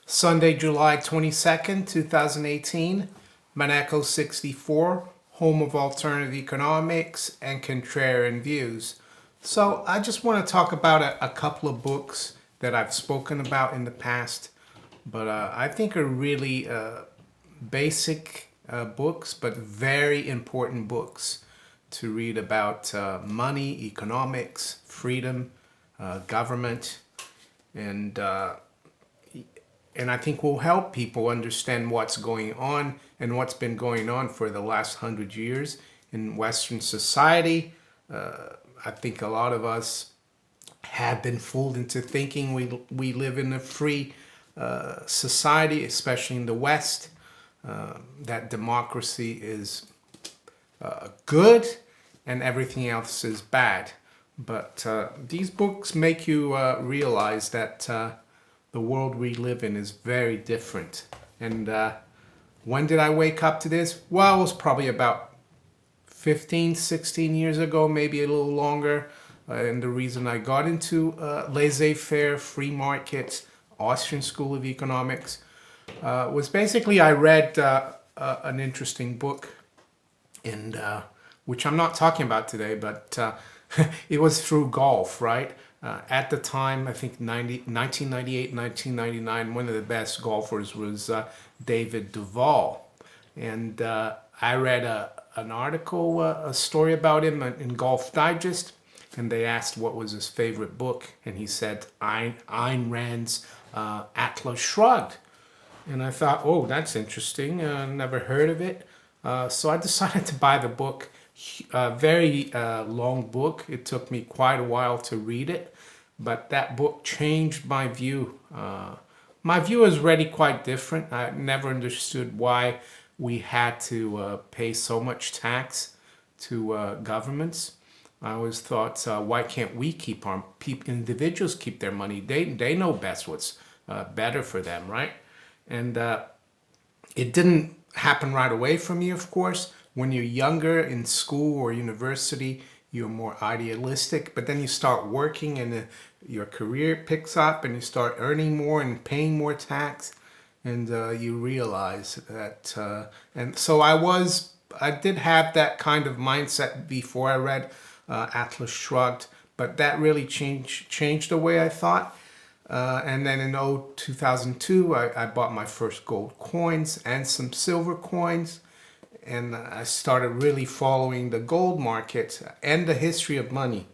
Sunday, July 22nd, 2018, Monaco 64, home of alternative economics and contrarian views. So I just want to talk about a couple of books that I've spoken about in the past, but I think are really basic books, but very important books to read about money, economics, freedom, government, and I think will help people understand what's going on and what's been going on for the last 100 years in Western society. I think a lot of us have been fooled into thinking we live in a free society, especially in the West, that democracy is good and everything else is bad. But these books make you realize that the world we live in is very different. And when did I wake up to this? Well, it was probably about 15, 16 years ago, maybe a little longer. And the reason I got into laissez-faire, free markets, Austrian School of Economics, was basically I read an interesting book, and which I'm not talking about today, but it was through golf, right? At the time, I think 1998, 1999, one of the best golfers was David Duval. And I read an article, a story about him in Golf Digest, and they asked what was his favorite book, and he said Ayn Rand's Atlas Shrugged. And I thought, oh, that's interesting. Never heard of it. So I decided to buy the book. A very long book. It took me quite a while to read it, but that book changed my view. My view is already quite different. I never understood why we had to pay so much tax to governments. I always thought, why can't we keep our individuals keep their money? They know best what's better for them, right? And it didn't happen right away for me, of course. When you're younger in school or university, you're more idealistic, but then you start working and your career picks up and you start earning more and paying more tax, and you realize that, and so I did have that kind of mindset before I read Atlas Shrugged, but that really changed the way I thought. And then in 2002, I bought my first gold coins and some silver coins. And I started really following the gold market and the history of money.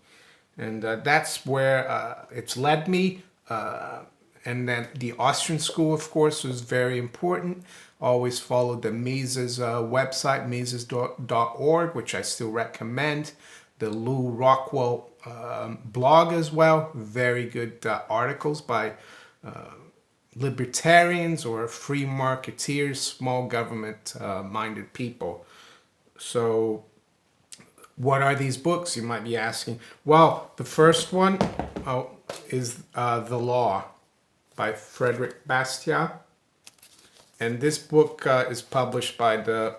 And that's where it's led me. And then the Austrian school, of course, was very important. Always followed the Mises website, Mises.org, which I still recommend. The Lou Rockwell blog as well. Very good articles by libertarians or free marketeers, small government minded people. So what are these books, you might be asking? Well, the first one is The Law by Frederick Bastiat. And this book is published by the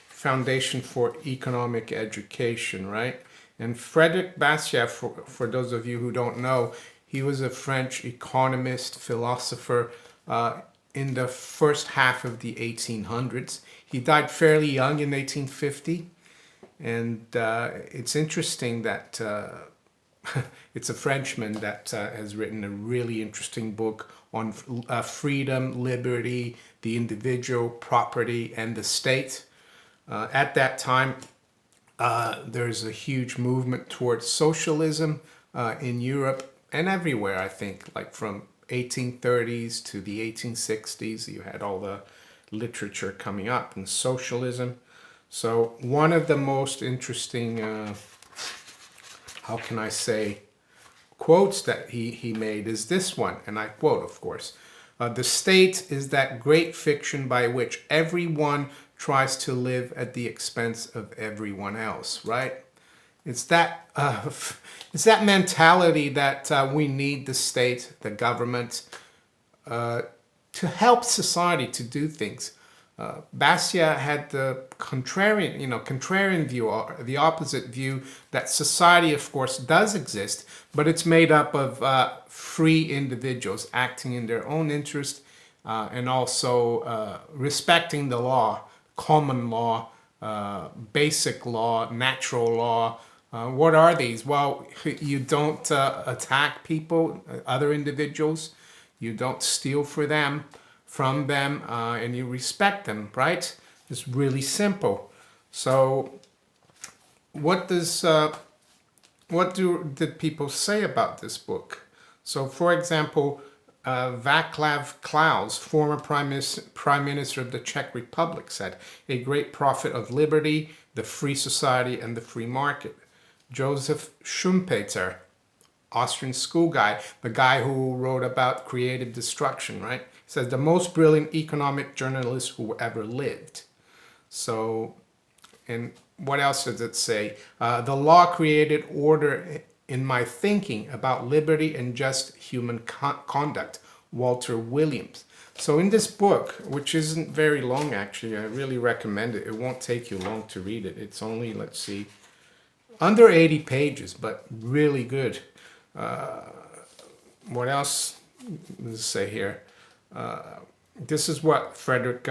Foundation for Economic Education, right? And Frederick Bastiat, for those of you who don't know, he was a French economist, philosopher in the first half of the 1800s. He died fairly young in 1850. And it's interesting that it's a Frenchman that has written a really interesting book on freedom, liberty, the individual, property, and the state. At that time, there's a huge movement towards socialism in Europe and everywhere, I think, like from 1830s to the 1860s, you had all the literature coming up in socialism. So one of the most interesting, how can I say, quotes that he made is this one, and I quote, of course, "The state is that great fiction by which everyone tries to live at the expense of everyone else," right? It's that mentality that we need the state, the government, to help society to do things. Bastiat had the contrarian view, or the opposite view, that society, of course, does exist, but it's made up of free individuals acting in their own interest, and also respecting the law, common law, basic law, natural law. What are these? Well, you don't attack people, other individuals. You don't steal from them, and you respect them, right? It's really simple. So, what does did people say about this book? So, for example, Václav Klaus, former Prime Minister of the Czech Republic, said, "A great prophet of liberty, the free society, and the free market." Joseph Schumpeter, Austrian school guy, the guy who wrote about creative destruction, right? Says the most brilliant economic journalist who ever lived. So, and what else does it say? The law created order in my thinking about liberty and just human conduct. Walter Williams. So in this book, which isn't very long actually, I really recommend it. It won't take you long to read it. It's only, let's see, under 80 pages, but really good. What else does it say here? This is what Frederick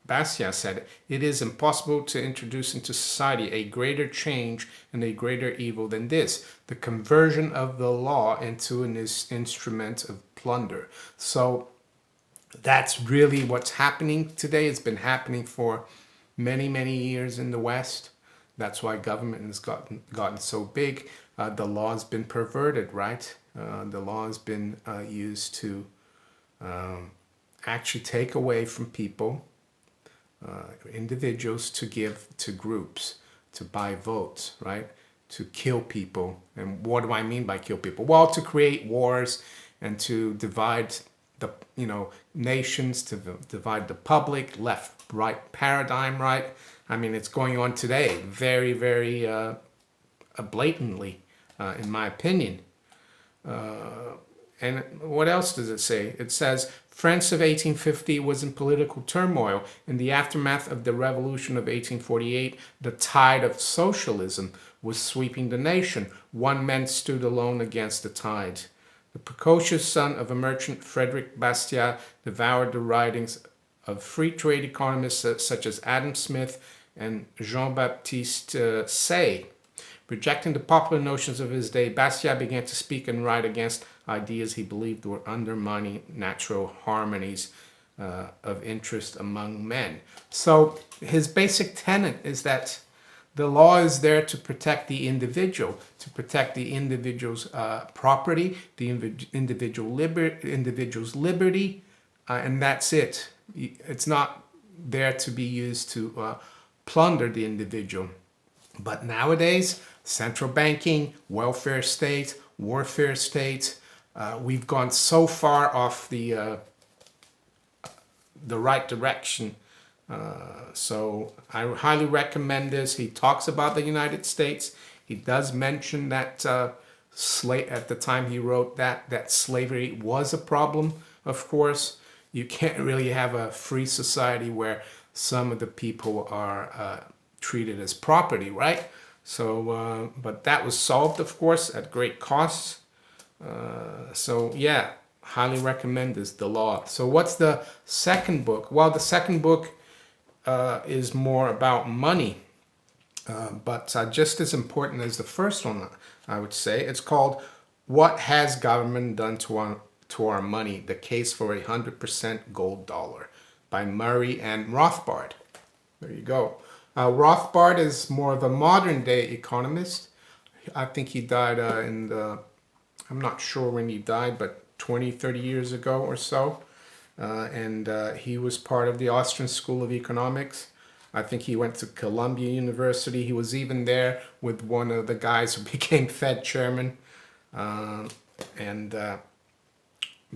Bastiat said. "It is impossible to introduce into society a greater change and a greater evil than this, the conversion of the law into an instrument of plunder." So that's really what's happening today. It's been happening for many, many years in the West. That's why government has gotten so big. The law has been perverted, right? The law has been used to actually take away from people, individuals, to give to groups, to buy votes, right? To kill people. And what do I mean by kill people? Well, to create wars and to divide the nations, to divide the public, left-right paradigm, right? I mean, it's going on today, very, very blatantly, in my opinion. And what else does it say? It says, France of 1850 was in political turmoil. In the aftermath of the revolution of 1848, the tide of socialism was sweeping the nation. One man stood alone against the tide. The precocious son of a merchant, Frederick Bastiat, devoured the writings of free trade economists such as Adam Smith and Jean-Baptiste Say. Rejecting the popular notions of his day, Bastiat began to speak and write against ideas he believed were undermining natural harmonies of interest among men. So his basic tenet is that the law is there to protect the individual, to protect the individual's property, the individual's liberty, and that's it. It's not there to be used to plunder the individual. But nowadays, central banking, welfare state, warfare state, we've gone so far off the right direction. So I highly recommend this. He talks about the United States. He does mention that at the time he wrote that slavery was a problem, of course. You can't really have a free society where some of the people are treated as property, right? So, but that was solved, of course, at great costs. So yeah, highly recommend this, The Law. So what's the second book? Well, the second book is more about money, but just as important as the first one, I would say. It's called "What Has Government Done to Our Money? The Case for a 100% Gold Dollar" by Murray and Rothbard. There you go. Rothbard is more of a modern day economist. I think he died I'm not sure when he died, but 20, 30 years ago or so. And he was part of the Austrian School of Economics. I think he went to Columbia University. He was even there with one of the guys who became Fed chairman.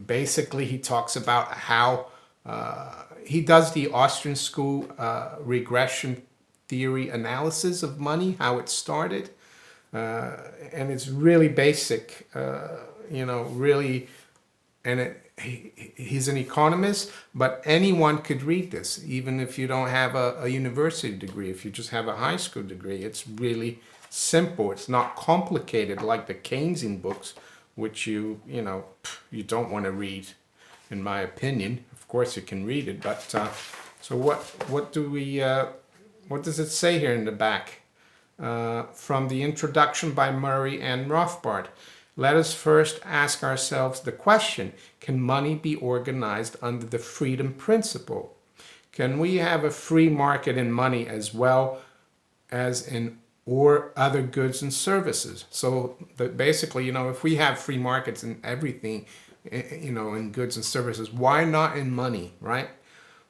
Basically he talks about how he does the Austrian School regression theory analysis of money, how it started. And it's really basic, really and he's an economist, but anyone could read this, even if you don't have a university degree. If you just have a high school degree, it's really simple. It's not complicated like the Keynesian books, which you don't want to read, in my opinion. Of course, you can read it, but so what does it say here in the back? From the introduction by Murray and Rothbard. Let us first ask ourselves the question, can money be organized under the freedom principle? Can we have a free market in money as well as in or other goods and services? So basically, if we have free markets in everything, in goods and services, why not in money, right?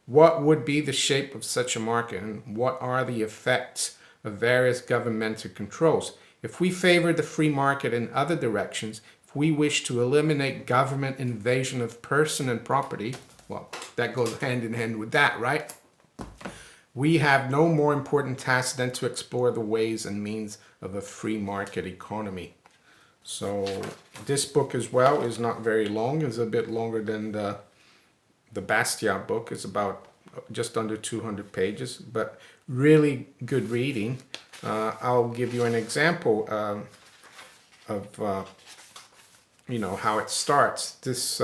What would be the shape of such a market, and what are the effects of various governmental controls? If we favor the free market in other directions, if we wish to eliminate government invasion of person and property, well, that goes hand in hand with that, right? We have no more important task than to explore the ways and means of a free market economy. So this book as well is not very long. It's a bit longer than the Bastiat book. It's about just under 200 pages, but really good reading. I'll give you an example of how it starts. This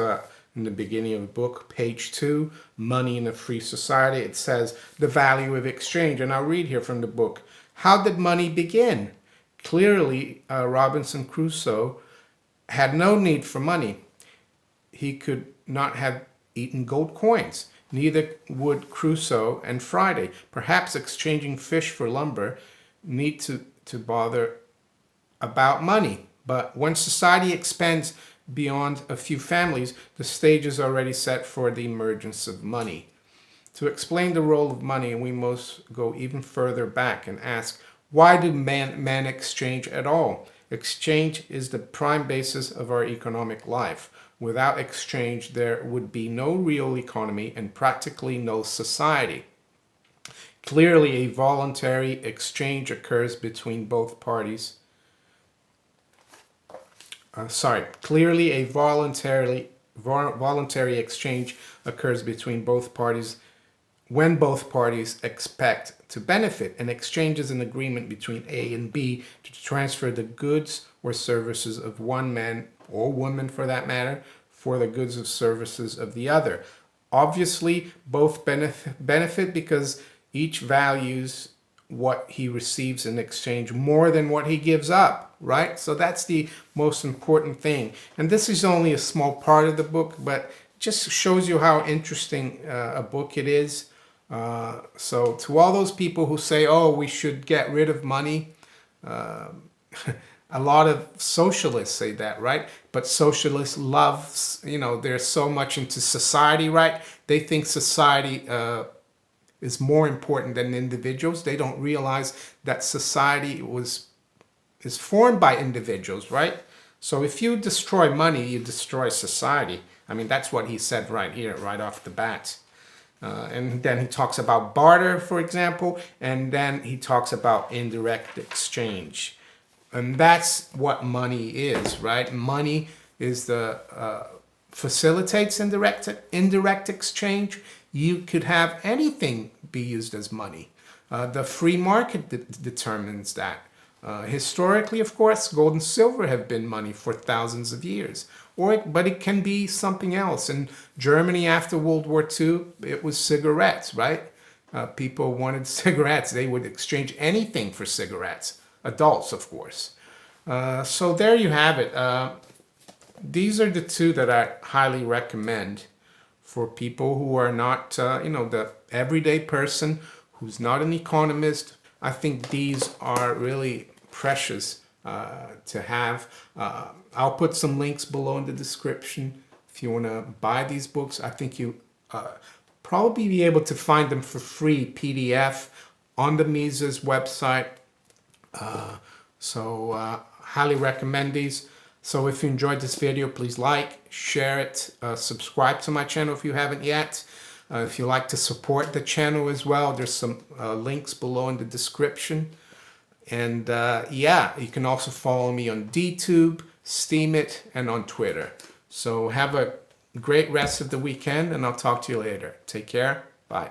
in the beginning of the book, page 2, Money in a Free Society. It says the value of exchange, and I'll read here from the book. How did money begin? Clearly, Robinson Crusoe had no need for money. He could not have eaten gold coins. Neither would Crusoe and Friday. Perhaps exchanging fish for lumber need to bother about money. But when society expands beyond a few families, the stage is already set for the emergence of money. To explain the role of money, we must go even further back and ask, why do men exchange at all? Exchange is the prime basis of our economic life. Without exchange, there would be no real economy and practically no society. Clearly, a voluntary exchange occurs between both parties. Clearly, a voluntary exchange occurs between both parties when both parties expect to benefit. An exchange is an agreement between A and B to transfer the goods or services of one man or woman, for that matter, for the goods or services of the other. Obviously, both benefit because each values what he receives in exchange more than what he gives up, right? So that's the most important thing. And this is only a small part of the book, but just shows you how interesting a book it is. So to all those people who say, oh, we should get rid of money, a lot of socialists say that, right? But socialists love, they're so much into society, right? They think society is more important than individuals. They don't realize that society is formed by individuals, right? So if you destroy money, you destroy society. I mean, that's what he said right here, right off the bat. And then he talks about barter, for example, and then he talks about indirect exchange. And that's what money is, right? Money is facilitates indirect exchange. You could have anything be used as money. The free market determines that. Historically, of course, gold and silver have been money for thousands of years. But it can be something else. In Germany after World War II, it was cigarettes, right? People wanted cigarettes. They would exchange anything for cigarettes. Adults, of course. So there you have it. These are the two that I highly recommend for people who are not, the everyday person who's not an economist. I think these are really precious to have. I'll put some links below in the description if you want to buy these books. I think you probably be able to find them for free PDF on the Mises website. So highly recommend these. So if you enjoyed this video, please like, share it, subscribe to my channel if you haven't yet. If you like to support the channel as well, there's some links below in the description. And yeah, you can also follow me on DTube, Steemit, and on Twitter. So have a great rest of the weekend, and I'll talk to you later. Take care. Bye.